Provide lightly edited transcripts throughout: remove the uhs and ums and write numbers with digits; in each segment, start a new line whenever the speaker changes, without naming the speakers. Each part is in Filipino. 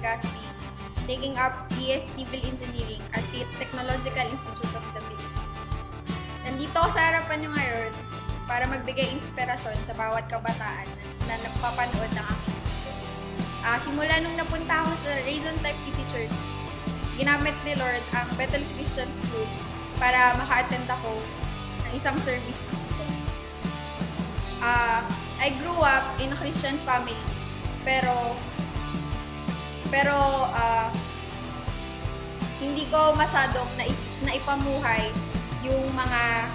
Legazpi, taking up BS Civil Engineering at the Technological Institute of the Philippines. Nandito ako sa harapan nyo ngayon para magbigay inspirasyon sa bawat kabataan na napapanood ng aking video. Simula nung napunta ako sa Raison Type City Church, ginamit ni Lord ang Bethel Christian School para maka-attend ako ng isang service dito. I grew up in a Christian family, pero hindi ko masyadong naipamuhay yung mga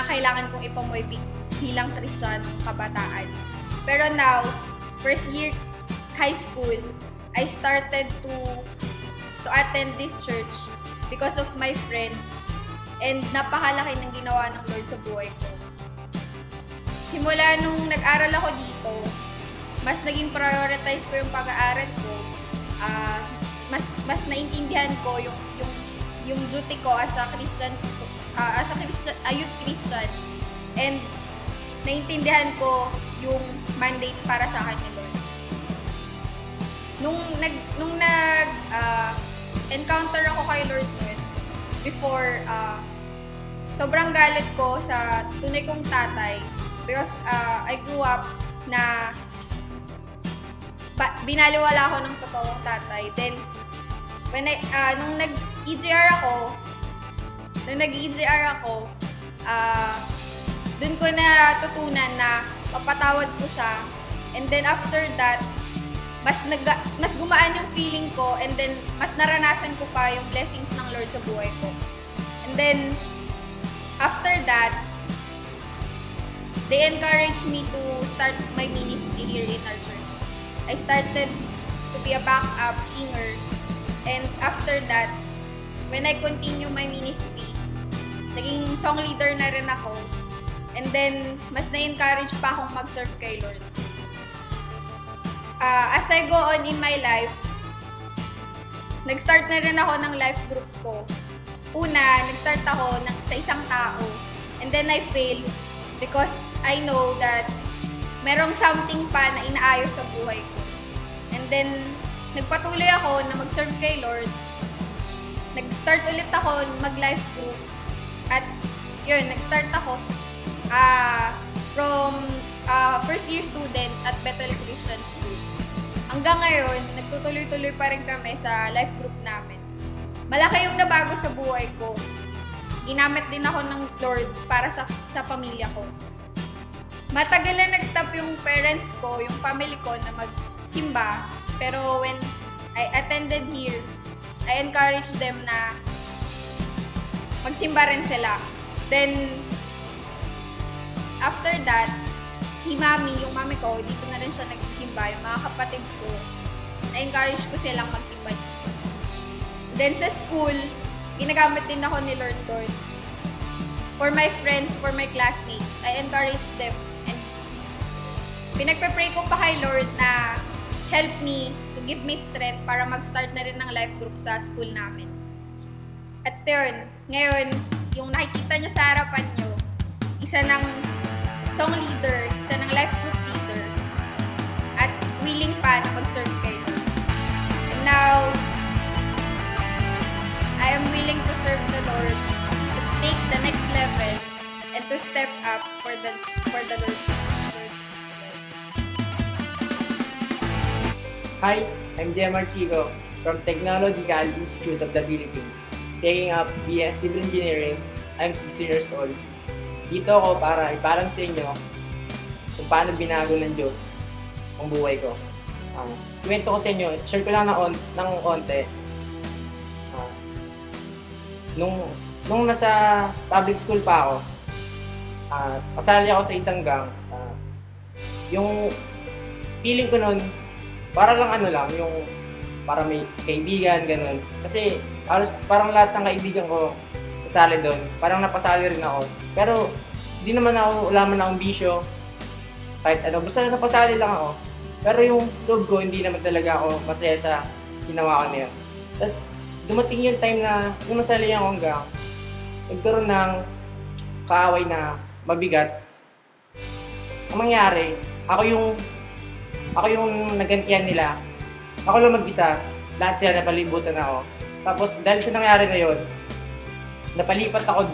kailangan kong ipamuhay bilang Kristiyanong kabataan. Pero now, first year high school, I started to attend this church because of my friends, and napakalaki ng ginawa ng Lord sa buhay ko. Simula nung nag-aral ako dito, mas naging prioritize ko yung pag-aaral ko. Mas naintindihan ko yung duty ko as a youth Christian, and naintindihan ko yung mandate para sa akin ni Lord. Nung encounter ako kay Lord noon, before, sobrang galit ko sa tunay kong tatay because I grew up na binaliwala ako ng totoong tatay. Then, nung nag-EJR ako, dun ko na tutunan na papatawad ko siya. And then after that, mas gumaan yung feeling ko, and then mas naranasan ko pa yung blessings ng Lord sa buhay ko. And then, after that, they encouraged me to start my ministry here in our church. I started to be a backup singer, and after that, when I continue my ministry, naging song leader na rin ako, and then mas na-encourage pa akong mag-serve kay Lord. As I go on in my life, nag-start na rin ako ng life group ko. Una, nag-start ako sa isang tao, and then I failed because I know that merong something pa na inaayos sa buhay ko. And then, nagpatuloy ako na mag-serve kay Lord. Nag-start ulit ako mag-life group. At yun, nag-start ako from first year student at Bethel Christian School. Hanggang ngayon, nagtutuloy-tuloy pa rin kami sa life group namin. Malaki yung nabago sa buhay ko. Ginamit din ako ng Lord para sa pamilya ko. Matagal na nag-stop yung parents ko, yung family ko na magsimba. Pero when I attended here, I encouraged them na magsimba rin sila. Then, after that, si mami, yung mami ko, dito na rin siya nagsimba. Yung mga kapatid ko, na-encourage ko silang magsimba dito. Then, sa school, ginagamit din ako ni Lord doon. For my friends, for my classmates, I encourage them. And pinagpe-pray ko pa kay Lord na help me to give me strength para mag-start na rin ng life group sa school namin. At yun, ngayon, yung nakikita nyo sa harapan nyo, isa ng song leader, isa ng life group leader, at willing pa na mag-serve kay Lord. And now, I am willing to serve the Lord, to take the next level, and to step up for the Lord's.
Hi, I'm Jemar Chico from Technological Institute of the Philippines, taking up BS Civil Engineering. I'm 16 years old. Dito ako para iparang sa inyo kung paano binago ng Diyos ang buhay ko. Kwento ko sa inyo, share ko lang ng konti. Nung nasa public school pa ako, kasali ako sa isang gang. Yung feeling ko nun, para lang para may kaibigan, ganun. Kasi parang lahat ng kaibigan ko kasali doon. Parang napasali rin ako. Pero wala man akong bisyo. Kahit basta napasali lang ako. Pero yung loob ko, hindi naman talaga ako masaya sa ginawa ko na yun. Tapos dumating yung time na yung nasali akong gang, nagkaroon ng kaaway na mabigat. Ang mangyari, ako yung nagantihan nila ako lang mag-isa, lahat sila napalibutan ako. Tapos dahil sa nangyari na yun, napalipat ako.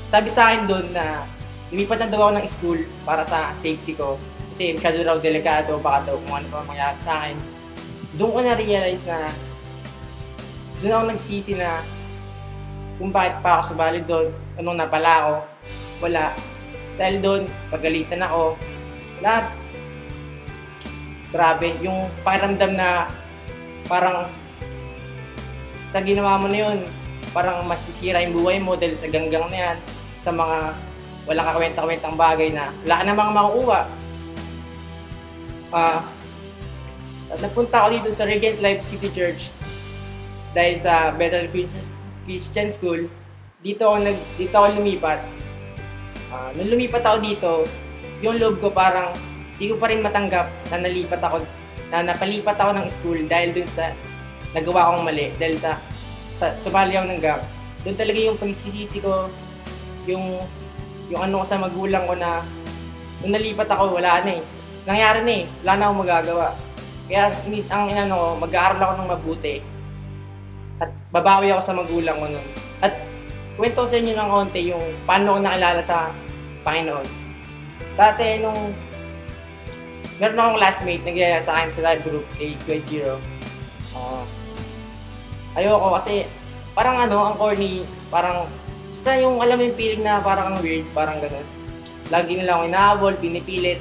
Sabi sa akin doon na lumipat na daw ako ng school para sa safety ko. Kasi masyado raw delikado, baka daw kung ano pa mangyari sa akin. Doon ko na-realize na doon ako nagsisi na kung bakit pa ako sumali doon, anong napala ako, wala. Dahil doon, pagalitan ako, lahat. Grabe, yung pakiramdam na parang sa ginawa mo na yun, parang masisira yung buhay mo dahil sa ganggang na yan, sa mga walang kakwenta-kwentang bagay na wala ka namang makukuha. Napunta ako dito sa Regent Life City Church dahil sa Bethel Christian School. Dito ako lumipat. Nung lumipat ako dito, yung loob ko parang di ko pa rin matanggap na napalipat ako ng school dahil dun sa nagawa kong mali, dahil sa sumali ako ng gang. Doon talaga yung pagsisisi ko, yung ano ko sa magulang ko na nung nalipat ako, wala na eh. Nangyari na eh, wala na akong magagawa. Kaya ang inano ko, mag-aaral ako ng mabuti at babawi ako sa magulang ko nun. At kwento ko sa inyo ng konti yung paano ko nakilala sa Panginoon. Dati nung meron akong classmate nagyaya sa akin sa live group, Kuya Jiro. Ayoko kasi parang ang corny, parang basta yung alam mo yung feeling na parang ang weird, parang ganun. Lagi nila akong inahabol, pinipilit.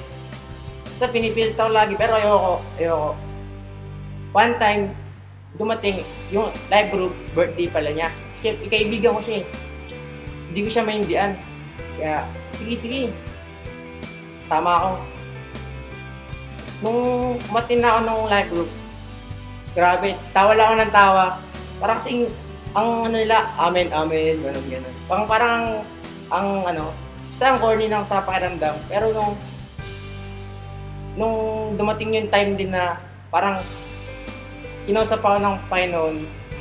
Basta pinipilit ako lagi, pero ayoko. One time, dumating yung live group, birthday pala niya. Kasi ikaibigan ko siya eh. Hindi ko siya maindian. Kaya, sige. Tama ako. Nung umatin na ako ng live group, grabe, tawa lang ako ng tawa. Parang kasing, ang nila, amen, ganun. Parang basta ang corny ng sa pakiramdam. Pero nung dumating yung time din na parang kinausap ako ng Panginoon,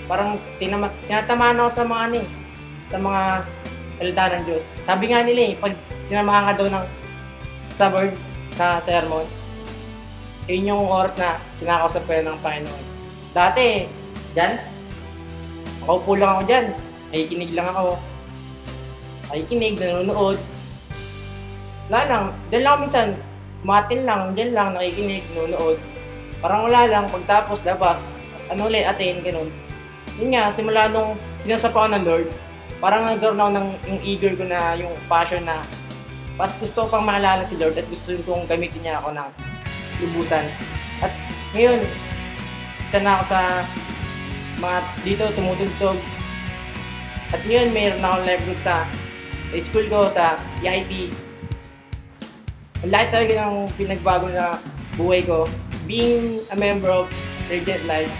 parang tinatamaan ako sa mga salita ng Diyos. Sabi nga nila pag tinamahan ka daw sa word, sa sermon, yun yung oras na kinakausap ko ng Panginoon. Dati, makaupo lang ako dyan, nakikinig lang ako. Nanonood. Wala lang, dyan lang minsan, umatin lang, dyan lang, nakikinig, nanonood. Parang wala lang, pagtapos, labas, ulit, attain, ganun. Yun nga, simula nung sinasap ako ng Lord, parang nagkaroon ako ng yung eager ko na, yung passion na, pas gusto ko pang maalala si Lord at gusto kong gamitin niya ako ng lubusan. At ngayon, isa na ako sa mga dito tumutugtog. At ngayon, mayroon akong live group sa school ko, sa EIP. Ang laki talaga ng pinagbago na buhay ko. Being a member of Regent Life,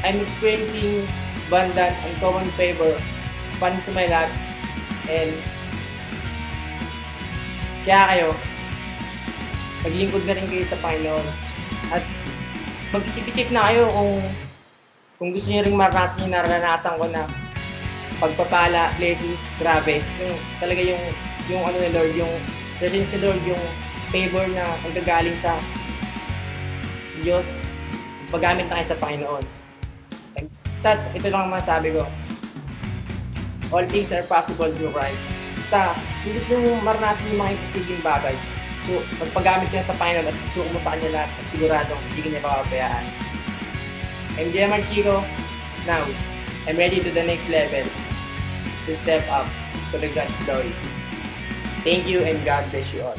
I'm experiencing abundant and common favor upon to my life. And kaya kayo, maglingkod na rin kayo sa Panginoon. At mag-isip-isip na kayo kung gusto niyo rin maranasan yung naranasan ko na pagpapala, blessings, grabe. Yung talaga yung ni Lord, yung presence ni Lord, yung favor na pagkagaling sa Diyos, paggamit na kayo sa Panginoon. Basta, ito lang ang masabi ko. All things are possible through Christ. Basta, kung gusto nyo maranasan yung mga imposibleng bagay, so, magpagamit ka sa Panginoon at isuko mo sa Kanya lahat at siguradong hindi ka niya papabayaan. I'm Jemar Chico. Now, I'm ready to the next level to step up to the God's glory. Thank you and God bless you all.